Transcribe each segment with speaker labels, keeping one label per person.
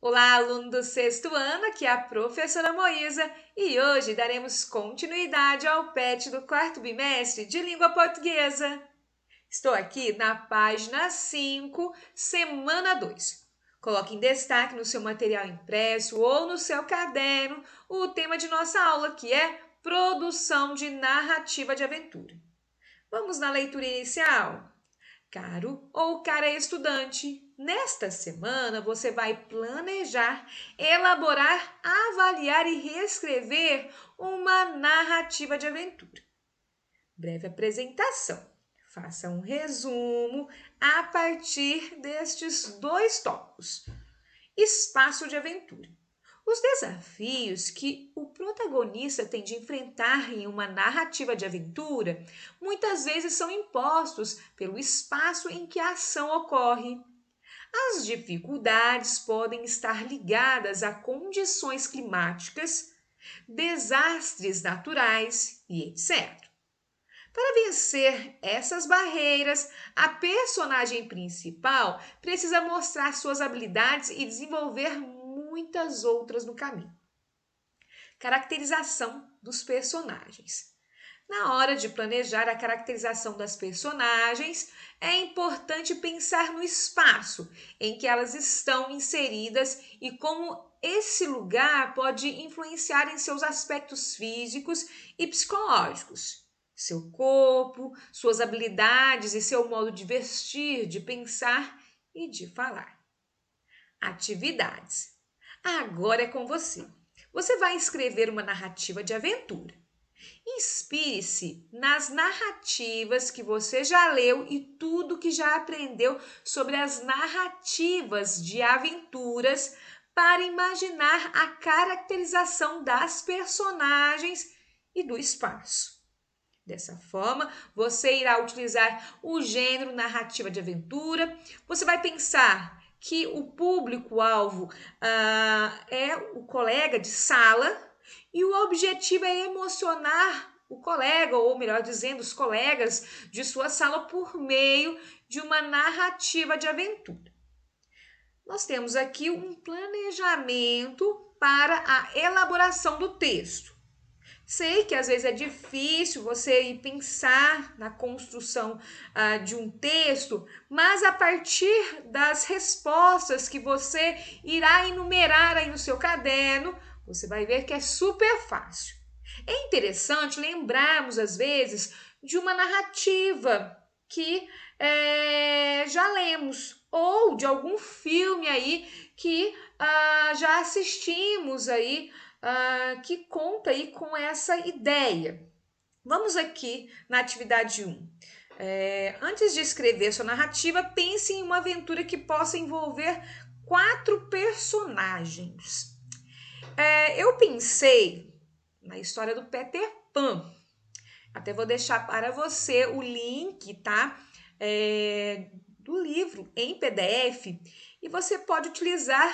Speaker 1: Olá, aluno do sexto ano, aqui é a professora Moísa e hoje daremos continuidade ao PET do quarto bimestre de língua portuguesa. Estou aqui na página 5, semana 2. Coloque em destaque no seu material impresso ou no seu caderno o tema de nossa aula, que é produção de narrativa de aventura. Vamos na leitura inicial? Caro ou cara estudante, nesta semana você vai planejar, elaborar, avaliar e reescrever uma narrativa de aventura. Breve apresentação. Faça um resumo a partir destes dois tópicos. Espaço de aventura. Os desafios que o protagonista tem de enfrentar em uma narrativa de aventura muitas vezes são impostos pelo espaço em que a ação ocorre. As dificuldades podem estar ligadas a condições climáticas, desastres naturais e etc. Para vencer essas barreiras, a personagem principal precisa mostrar suas habilidades e desenvolver muitas outras no caminho. Caracterização dos personagens. Na hora de planejar a caracterização das personagens, é importante pensar no espaço em que elas estão inseridas e como esse lugar pode influenciar em seus aspectos físicos e psicológicos. Seu corpo, suas habilidades e seu modo de vestir, de pensar e de falar. Atividades. Agora é com você. Você vai escrever uma narrativa de aventura. Inspire-se nas narrativas que você já leu e tudo que já aprendeu sobre as narrativas de aventuras para imaginar a caracterização das personagens e do espaço. Dessa forma, você irá utilizar o gênero narrativa de aventura. Você vai pensar que o público-alvo é o colega de sala e o objetivo é emocionar o colega, ou melhor dizendo, os colegas de sua sala por meio de uma narrativa de aventura. Nós temos aqui um planejamento para a elaboração do texto. Sei que às vezes é difícil você ir pensar na construção de um texto, mas a partir das respostas que você irá enumerar aí no seu caderno, você vai ver que é super fácil. É interessante lembrarmos, às vezes, de uma narrativa que já lemos, ou de algum filme aí que já assistimos aí, que conta aí com essa ideia. Vamos aqui na atividade 1. Antes de escrever sua narrativa, pense em uma aventura que possa envolver 4 personagens. Eu pensei na história do Peter Pan. Até vou deixar para você o link, tá? Do livro em PDF e você pode utilizar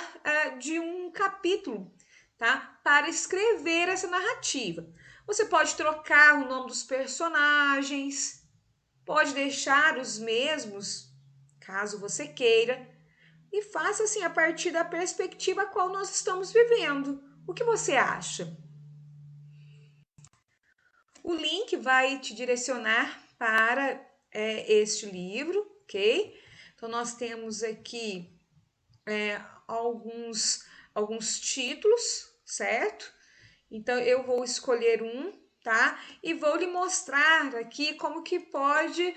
Speaker 1: de um capítulo, tá? Para escrever essa narrativa. Você pode trocar o nome dos personagens, pode deixar os mesmos, caso você queira, e faça assim a partir da perspectiva a qual nós estamos vivendo. O que você acha? O link vai te direcionar para este livro, ok? Então, nós temos aqui alguns títulos, certo? Então, eu vou escolher um, tá? E vou lhe mostrar aqui como que pode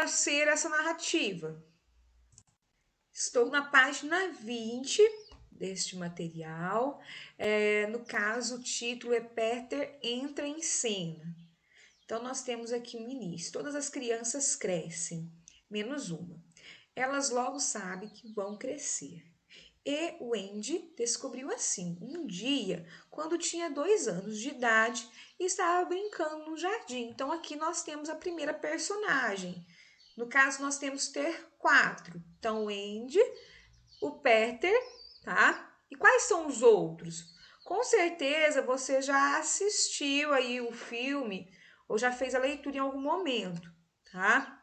Speaker 1: ser essa narrativa. Estou na página 20 deste material. No caso, o título é Peter entra em cena. Então, nós temos aqui um início. Todas as crianças crescem, menos uma. Elas logo sabem que vão crescer. E o Andy descobriu assim, um dia, quando tinha 2 anos de idade e estava brincando no jardim. Então, aqui nós temos a primeira personagem. No caso, nós temos ter 4. Então, o Andy, o Peter, tá? E quais são os outros? Com certeza você já assistiu aí o filme ou já fez a leitura em algum momento, tá?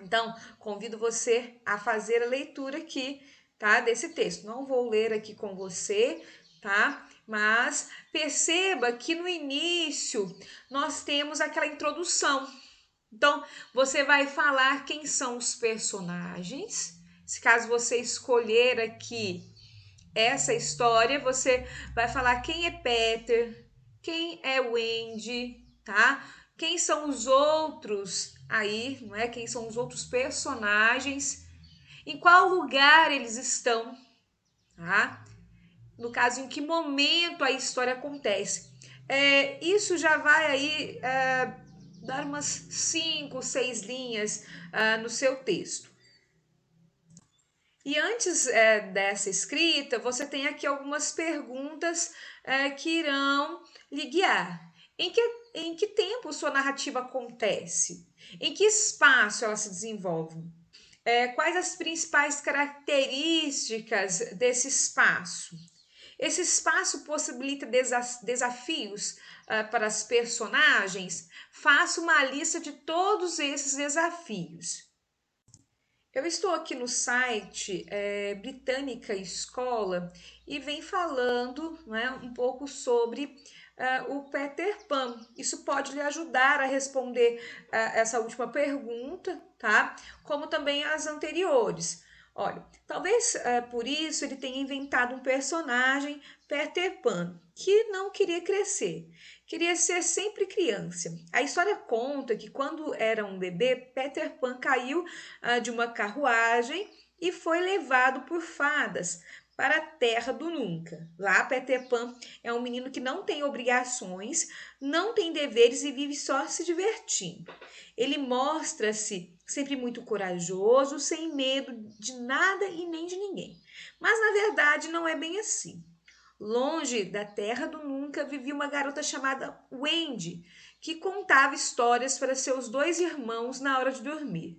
Speaker 1: Então, convido você a fazer a leitura aqui, tá, desse texto. Não vou ler aqui com você, tá? Mas perceba que no início nós temos aquela introdução. Então, você vai falar quem são os personagens. Se caso você escolher aqui essa história, você vai falar quem é Peter, quem é Wendy, tá? Quem são os outros aí, não é? Quem são os outros personagens, em qual lugar eles estão, tá? No caso, em que momento a história acontece. Isso já vai aí dar umas 5, 6 linhas no seu texto. E antes dessa escrita, você tem aqui algumas perguntas que irão lhe guiar. Em que tempo sua narrativa acontece? Em que espaço ela se desenvolve? Quais as principais características desse espaço? Esse espaço possibilita desafios para as personagens? Faça uma lista de todos esses desafios. Eu estou aqui no site Britânica Escola e vem falando, né, um pouco sobre o Peter Pan. Isso pode lhe ajudar a responder essa última pergunta, tá? Como também as anteriores. Olha, talvez por isso ele tenha inventado um personagem, Peter Pan, que não queria crescer. Queria ser sempre criança. A história conta que quando era um bebê, Peter Pan caiu de uma carruagem e foi levado por fadas para a Terra do Nunca. Lá, Peter Pan é um menino que não tem obrigações, não tem deveres e vive só se divertindo. Ele mostra-se sempre muito corajoso, sem medo de nada e nem de ninguém. Mas na verdade não é bem assim. Longe da Terra do Nunca vivia uma garota chamada Wendy, que contava histórias para seus 2 irmãos na hora de dormir.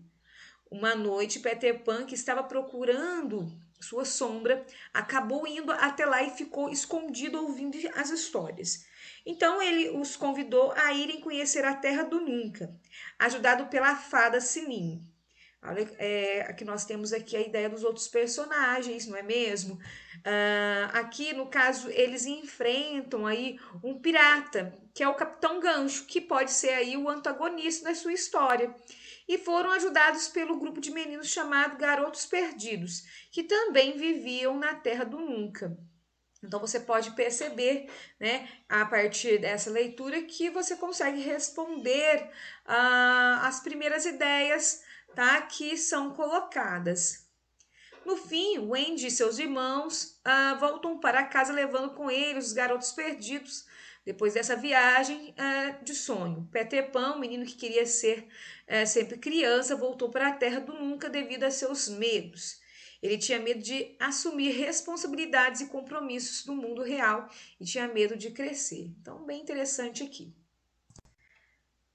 Speaker 1: Uma noite, Peter Pan, que estava procurando sua sombra, acabou indo até lá e ficou escondido ouvindo as histórias. Então ele os convidou a irem conhecer a Terra do Nunca, ajudado pela fada Sininho. Aqui nós temos aqui a ideia dos outros personagens, não é mesmo? Aqui, no caso, eles enfrentam aí um pirata, que é o Capitão Gancho, que pode ser aí o antagonista da sua história. E foram ajudados pelo grupo de meninos chamado Garotos Perdidos, que também viviam na Terra do Nunca. Então você pode perceber, né, a partir dessa leitura, que você consegue responder as primeiras ideias, tá, que são colocadas. No fim, Wendy e seus irmãos voltam para casa levando com eles os garotos perdidos. Depois dessa viagem de sonho, Peter Pan, o menino que queria ser sempre criança, voltou para a Terra do Nunca devido a seus medos. Ele tinha medo de assumir responsabilidades e compromissos no mundo real e tinha medo de crescer. Então, bem interessante aqui.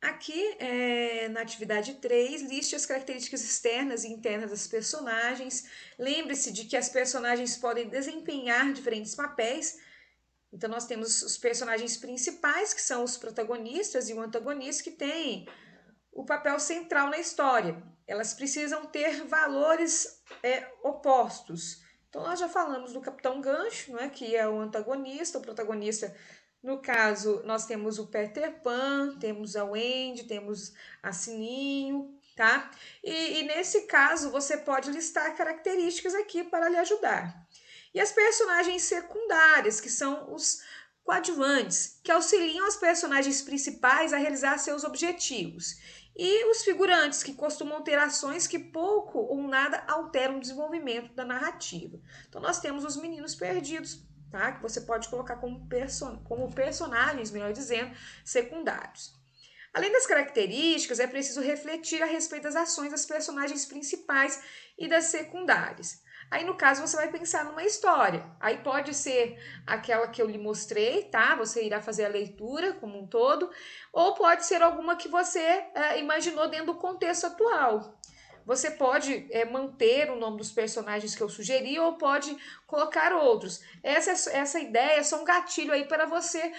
Speaker 1: Aqui, na atividade 3, liste as características externas e internas das personagens. Lembre-se de que as personagens podem desempenhar diferentes papéis. Então, nós temos os personagens principais, que são os protagonistas, e o antagonista, que tem o papel central na história. Elas precisam ter valores opostos. Então, nós já falamos do Capitão Gancho, não é? Que é o antagonista, o protagonista. No caso, nós temos o Peter Pan, temos a Wendy, temos a Sininho, tá? E nesse caso, você pode listar características aqui para lhe ajudar. E as personagens secundárias, que são os coadjuvantes, que auxiliam as personagens principais a realizar seus objetivos. E os figurantes, que costumam ter ações que pouco ou nada alteram o desenvolvimento da narrativa. Então, nós temos os meninos perdidos, tá? Que você pode colocar como personagens, melhor dizendo, secundários. Além das características, é preciso refletir a respeito das ações das personagens principais e das secundárias. Aí, no caso, você vai pensar numa história. Aí pode ser aquela que eu lhe mostrei, tá? Você irá fazer a leitura como um todo. Ou pode ser alguma que você imaginou dentro do contexto atual. Você pode manter o nome dos personagens que eu sugeri ou pode colocar outros. Essa ideia é só um gatilho aí para você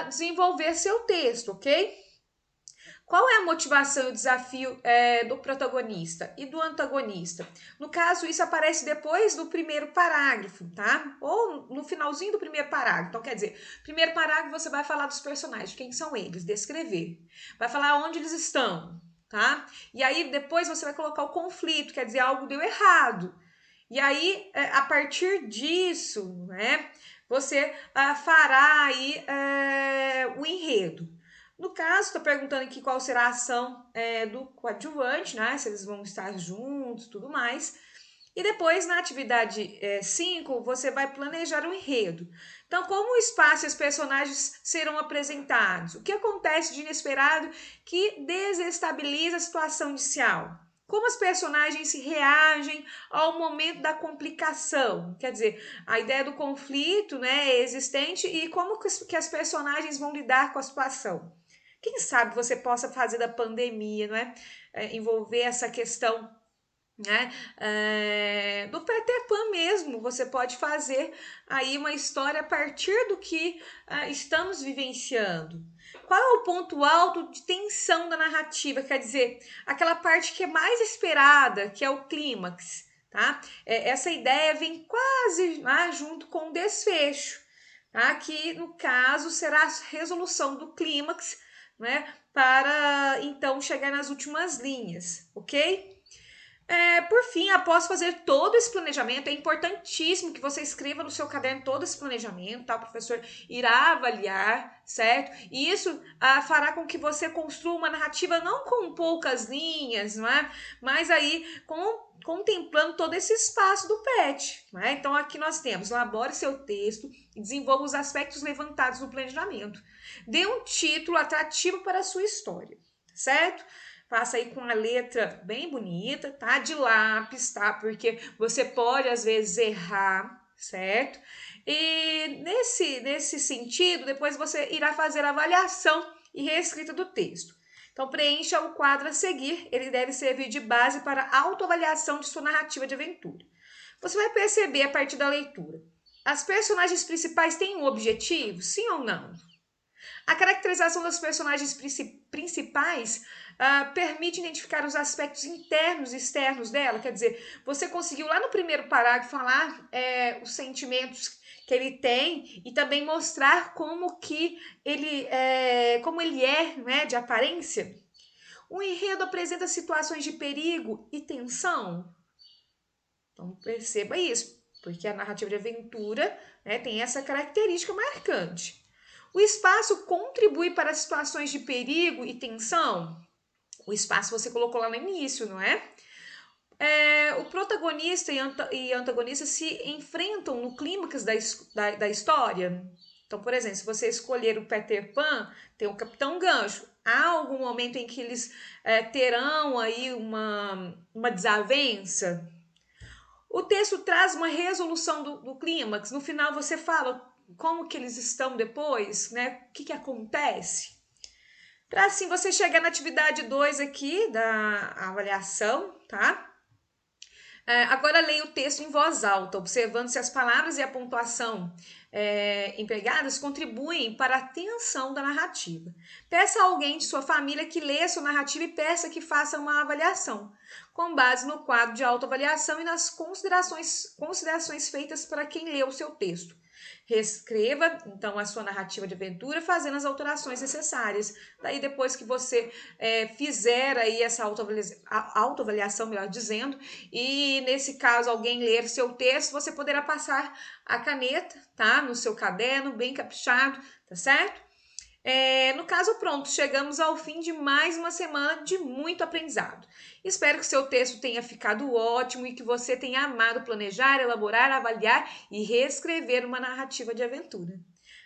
Speaker 1: desenvolver seu texto, ok? Qual é a motivação e o desafio do protagonista e do antagonista? No caso, isso aparece depois do primeiro parágrafo, tá? Ou no finalzinho do primeiro parágrafo. Então, quer dizer, primeiro parágrafo você vai falar dos personagens, quem são eles, descrever. Vai falar onde eles estão, tá? E aí depois você vai colocar o conflito, quer dizer, algo deu errado. E aí, a partir disso, né, você fará aí o enredo. No caso, estou perguntando aqui qual será a ação do coadjuvante, né? Se eles vão estar juntos, tudo mais. E depois, na atividade 5, você vai planejar o enredo. Então, como o espaço e os personagens serão apresentados? O que acontece de inesperado que desestabiliza a situação inicial? Como os personagens se reagem ao momento da complicação? Quer dizer, a ideia do conflito, né, é existente e como que as personagens vão lidar com a situação. Quem sabe você possa fazer da pandemia, não é? Envolver essa questão, né? Do Peter Pan mesmo, você pode fazer aí uma história a partir do que estamos vivenciando. Qual é o ponto alto de tensão da narrativa? Quer dizer, aquela parte que é mais esperada, que é o clímax, tá? Essa ideia vem quase junto com o desfecho, tá? Que no caso será a resolução do clímax, né? Para então chegar nas últimas linhas, ok? Por fim, após fazer todo esse planejamento, é importantíssimo que você escreva no seu caderno todo esse planejamento, tá? O professor irá avaliar, certo? E isso fará com que você construa uma narrativa não com poucas linhas, não é? Mas aí contemplando todo esse espaço do PET, não é? Então aqui nós temos, elabore seu texto e desenvolva os aspectos levantados no planejamento. Dê um título atrativo para a sua história, certo? Faça aí com a letra bem bonita, tá? De lápis, tá? Porque você pode às vezes errar, certo? E nesse sentido, depois você irá fazer a avaliação e reescrita do texto. Então, preencha o quadro a seguir, ele deve servir de base para a autoavaliação de sua narrativa de aventura. Você vai perceber a partir da leitura. As personagens principais têm um objetivo, sim ou não? A caracterização dos personagens principais permite identificar os aspectos internos e externos dela. Quer dizer, você conseguiu lá no primeiro parágrafo falar os sentimentos que ele tem e também mostrar como que como ele é, né, de aparência. O enredo apresenta situações de perigo e tensão. Então perceba isso, porque a narrativa de aventura, né, tem essa característica marcante. O espaço contribui para situações de perigo e tensão? O espaço você colocou lá no início, não é? O protagonista e antagonista se enfrentam no clímax da história. Então, por exemplo, se você escolher o Peter Pan, tem o Capitão Gancho. Há algum momento em que eles terão aí uma desavença? O texto traz uma resolução do clímax. No final você fala como que eles estão depois, né? O que acontece? Para assim você chegar na atividade 2 aqui da avaliação, tá? Agora leia o texto em voz alta, observando se as palavras e a pontuação empregadas contribuem para a tensão da narrativa. Peça a alguém de sua família que leia sua narrativa e peça que faça uma avaliação, com base no quadro de autoavaliação e nas considerações feitas para quem leu o seu texto. Reescreva, então, a sua narrativa de aventura, fazendo as alterações necessárias. Daí, depois que você fizer aí essa autoavaliação, melhor dizendo, e nesse caso alguém ler seu texto, você poderá passar a caneta, tá? No seu caderno, bem caprichado, tá certo? No caso, pronto, chegamos ao fim de mais uma semana de muito aprendizado. Espero que seu texto tenha ficado ótimo e que você tenha amado planejar, elaborar, avaliar e reescrever uma narrativa de aventura.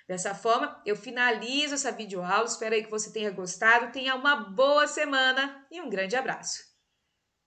Speaker 1: Dessa forma, eu finalizo essa videoaula. Espero aí que você tenha gostado. Tenha uma boa semana e um grande abraço.